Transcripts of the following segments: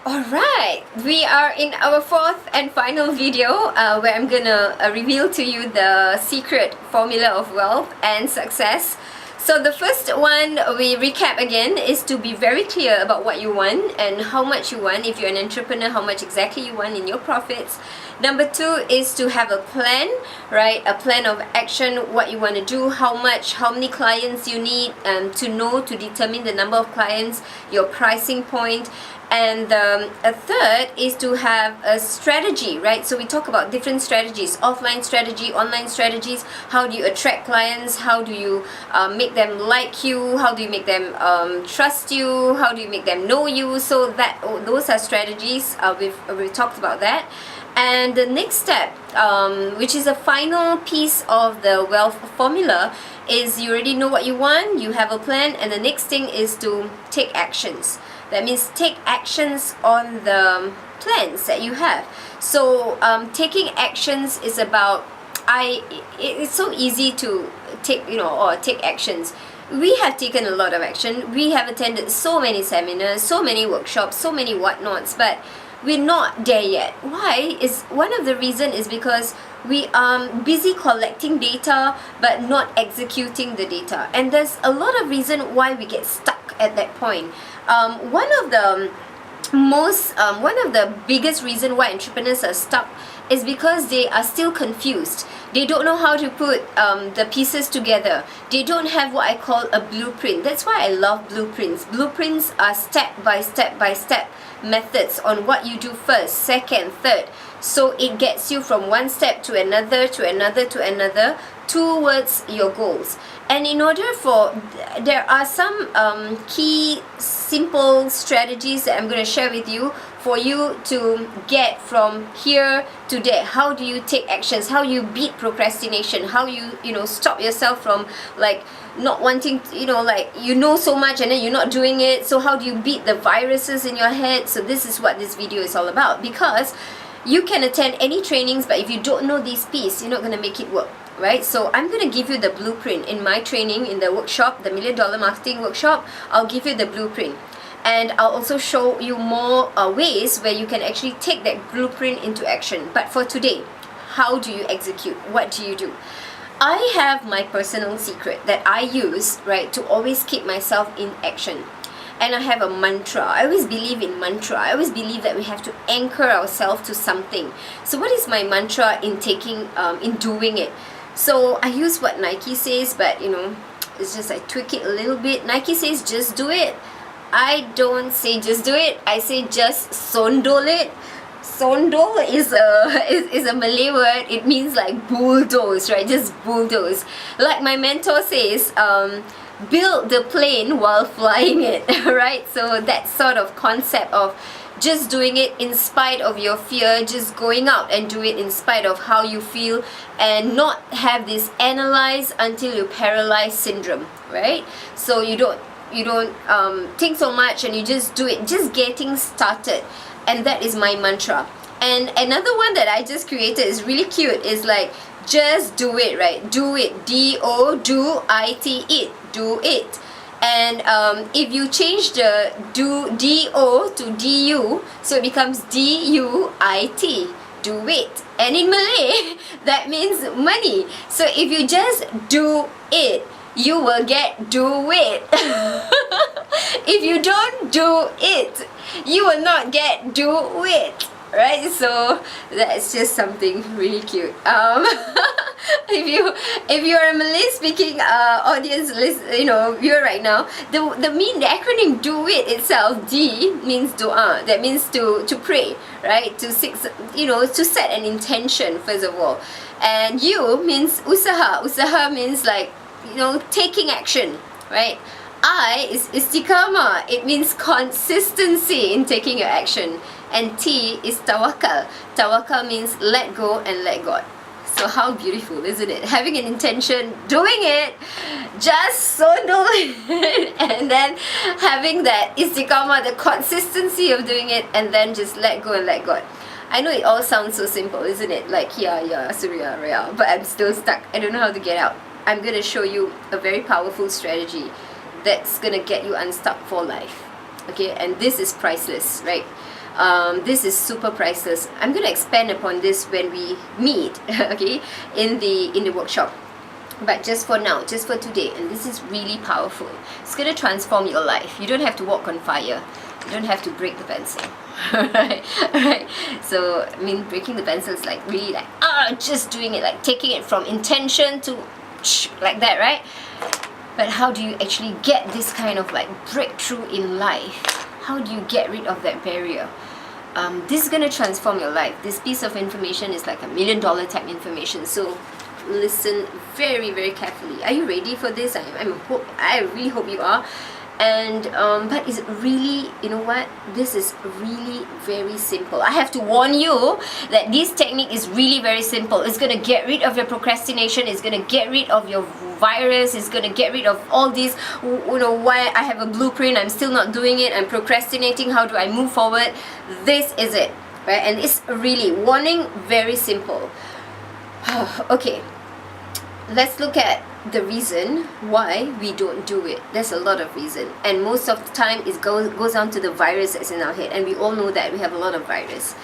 Alright, we are in our fourth and final video where I'm gonna reveal to you the secret formula of wealth and success. So the first one we recap again is to be very clear about what you want and how much you want. If you're an entrepreneur, how much exactly you want in your profits. Number two is to have a plan, right? A plan of action, what you want to do, how many clients you need, to determine the number of clients, your pricing point. And a third is to have a strategy, right? So we talk about different strategies: offline strategy, online strategies. How do you attract clients? How do you make them like you? How do you make them trust you? How do you make them know you? So those are strategies. We've talked about that. And the next step, which is a final piece of the wealth formula, is you already know what you want, you have a plan, and the next thing is to take actions. That means take actions on the plans that you have. So taking actions is about, it's so easy to take actions. We have taken a lot of action. We have attended so many seminars, so many workshops, so many whatnots, but we're not there yet. Why? Is one of the reason is because we are busy collecting data but not executing the data, and there's a lot of reason why we get stuck at that point. One of the biggest reason why entrepreneurs are stuck is because they are still confused. They don't know how to put the pieces together. They don't have what I call a blueprint. That's why I love blueprints. Blueprints are step by step methods on what you do first, second, third. So it gets you from one step to another, towards your goals. And in order there are some key simple strategies that I'm going to share with you for you to get from here to there. How do you take actions? How you beat procrastination? How you stop yourself from not wanting, so much and then you're not doing it. So how do you beat the viruses in your head? So this is what this video is all about, because you can attend any trainings, but if you don't know this piece, you're not going to make it work, right? So I'm going to give you the blueprint in my training, in the workshop, the $1 Million Marketing Workshop. I'll give you the blueprint, and I'll also show you more ways where you can actually take that blueprint into action. But for today, how do you execute? What do you do? I have my personal secret that I use, right, to always keep myself in action. And I have a mantra. I always believe in mantra. I always believe that we have to anchor ourselves to something. So what is my mantra in doing it? So I use what Nike says, but it's just I tweak it a little bit. Nike says just do it. I don't say just do it. I say just sondol it. Sondol is a Malay word. It means like bulldoze, right? Just bulldoze. Like my mentor says, build the plane while flying it, right? So that sort of concept of just doing it in spite of your fear, just going out and do it in spite of how you feel, and not have this analyze until you're paralyzed syndrome, right? So you don't think so much and you just do it, just getting started. And that is my mantra. And another one that I just created is really cute, is like, just do it, right? Do it. D-O-do-I-T it. Do it. And if you change the D-O to D-U, so it becomes D-U-I-T. Do it. And in Malay, that means money. So if you just do it, you will get do it. If you don't do it, you will not get do it, right? So that's just something really cute. If you're a Malay speaking audience, viewer right now, the acronym do it itself, D means doa. That means to pray, right? To seek, to set an intention first of all. And U means usaha. Usaha means taking action, right? I is istiqamah. It means consistency in taking your action. And T is tawakal. Tawakal means let go and let God. So how beautiful, isn't it? Having an intention, doing it, just sondol it, and then having that istiqamah, the consistency of doing it, and then just let go and let God. I know it all sounds so simple, isn't it? Like, yeah, Suria, Raya, but I'm still stuck. I don't know how to get out. I'm going to show you a very powerful strategy that's going to get you unstuck for life. Okay, and this is priceless, right? This is super priceless. I'm going to expand upon this when we meet, okay, in the workshop. But just for now, just for today, and this is really powerful. It's going to transform your life. You don't have to walk on fire. You don't have to break the pencil. Alright. So I mean, breaking the pencil is like really like just doing it, like taking it from intention to like that, right? But how do you actually get this kind of like breakthrough in life? How do you get rid of that barrier? This is going to transform your life. This piece of information is like $1 million type information. So listen very, very carefully. Are you ready for this? I really hope you are. And but it's really, you know what, this is really very simple. I have to warn you that this technique is really very simple. It's going to get rid of your procrastination. It's going to get rid of your virus. It's going to get rid of all these, you know, why I have a blueprint, I'm still not doing it, I'm procrastinating, how do I move forward? This is it, right? And it's really, warning, very simple. Okay, let's look at the reason why we don't do it. There's a lot of reason, and most of the time it goes down to the virus that's in our head, and we all know that we have a lot of virus.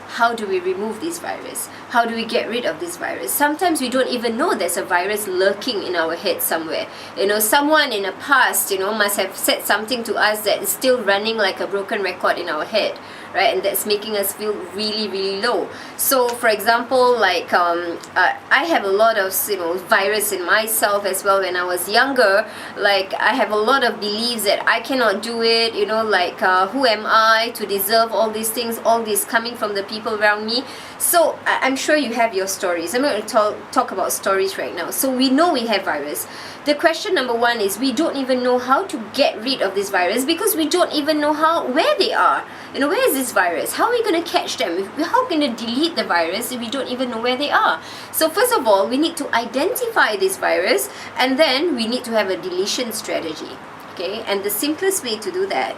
How do we remove this virus? How do we get rid of this virus? Sometimes we don't even know there's a virus lurking in our head somewhere. You know, someone in the past, you know, must have said something to us that is still running like a broken record in our head, right? And that's making us feel really, really low. So for example, like I have a lot of, you know, virus in myself as well. When I was younger, like I have a lot of beliefs that I cannot do it, you know, like who am I to deserve all these things, all this coming from the people around me. So I'm sure you have your stories. I'm going to talk about stories right now. So we know we have virus. The question number one is, we don't even know how to get rid of this virus, because we don't even know where they are. You know, where is this virus? How are we going to catch them? How can we delete the virus if we don't even know where they are? So first of all, we need to identify this virus, and then we need to have a deletion strategy. Okay, and the simplest way to do that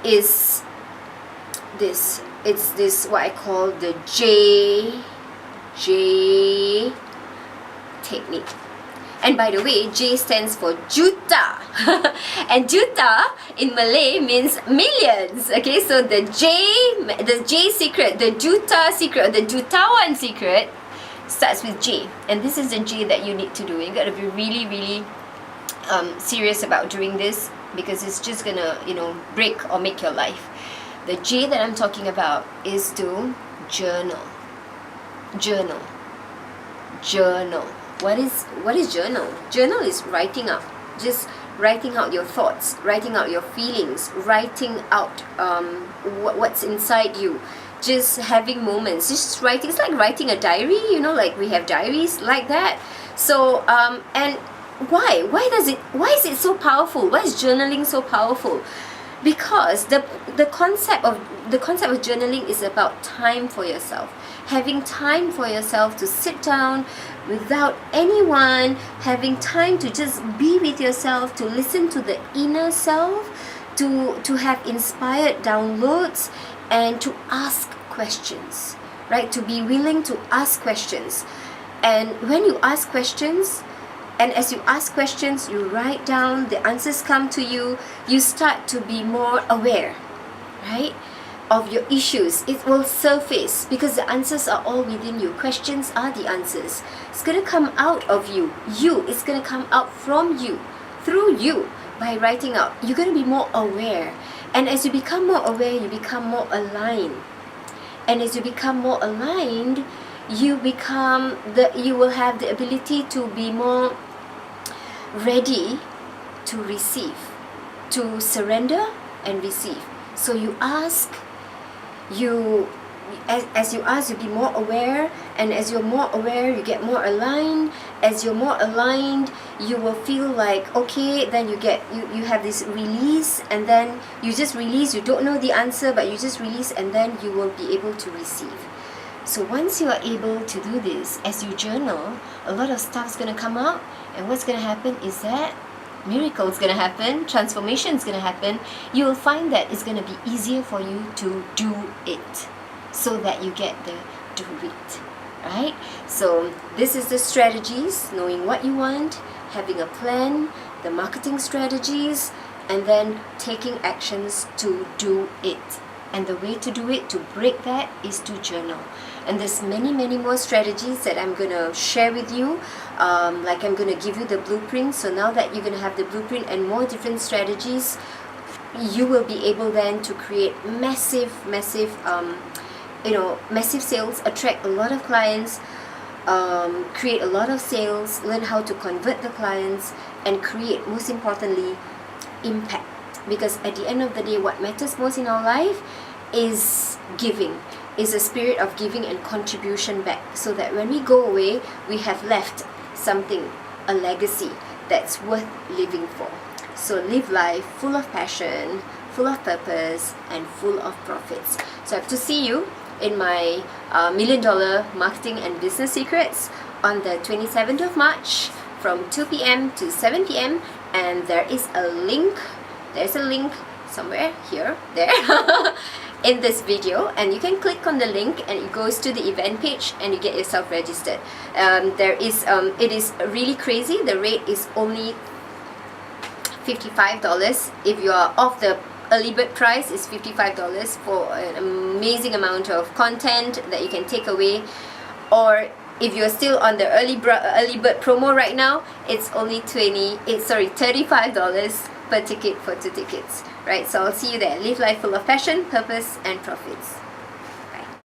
is this. It's this, what I call the J technique. And by the way, J stands for juta. And juta in Malay means millions. Okay, so the J secret, the juta secret, the jutawan secret starts with J. And this is the J that you need to do. You got to be really, really serious about doing this, because it's just gonna, you know, break or make your life. The J that I'm talking about is to journal. Journal. Journal. What is journal? Journal is writing up. Just writing out your thoughts, writing out your feelings, writing out what's inside you. Just having moments, just writing. It's like writing a diary, you know, like we have diaries like that. So and why is it so powerful? Why is journaling so powerful? Because the concept of journaling is about time for yourself. Having time for yourself to sit down without anyone, having time to just be with yourself, to listen to the inner self, to have inspired downloads, and to ask questions, right? To be willing to ask questions. And when you ask questions, and as you ask questions, you write down, the answers come to you, you start to be more aware, right, of your issues. It will surface, because the answers are all within you. Questions are the answers. It's going to come out of you. It's going to come out from you, through you, by writing out. You're going to be more aware. And as you become more aware, you become more aligned. And as you become more aligned, you will have the ability to be more ready to receive, to surrender and receive. So you ask, as you ask, you be more aware, and as you're more aware, you get more aligned. As you're more aligned, you will feel like, okay, then you have this release, and then you just release. You don't know the answer, but you just release, and then you will be able to receive. So once you are able to do this, as you journal, a lot of stuff is going to come out, and what's going to happen is that miracles going to happen, transformation is going to happen. You will find that it's going to be easier for you to do it, so that you get the do it, right? So this is the strategies: knowing what you want, having a plan, the marketing strategies, and then taking actions to do it. And the way to do it, to break that, is to journal. And there's many more strategies that I'm gonna share with you. Like I'm gonna give you the blueprint. So now that you're gonna have the blueprint and more different strategies, you will be able then to create massive sales, attract a lot of clients, create a lot of sales, learn how to convert the clients, and create, most importantly, impact. Because at the end of the day, what matters most in our life is giving, is a spirit of giving and contribution back, so that when we go away, we have left something, a legacy that's worth living for. So live life full of passion, full of purpose, and full of profits. So I have to see you in my $1 Million Marketing and Business Secrets on the 27th of March from 2 p.m. to 7 p.m. And there's a link somewhere here, there, in this video, and you can click on the link and it goes to the event page and you get yourself registered. It is really crazy. The rate is only $55. If you are off the early bird price, is $55 for an amazing amount of content that you can take away. Or if you're still on the early bird promo right now, it's only $35 per ticket for 2 tickets. Right, so I'll see you there. Live life full of passion, purpose, and profits.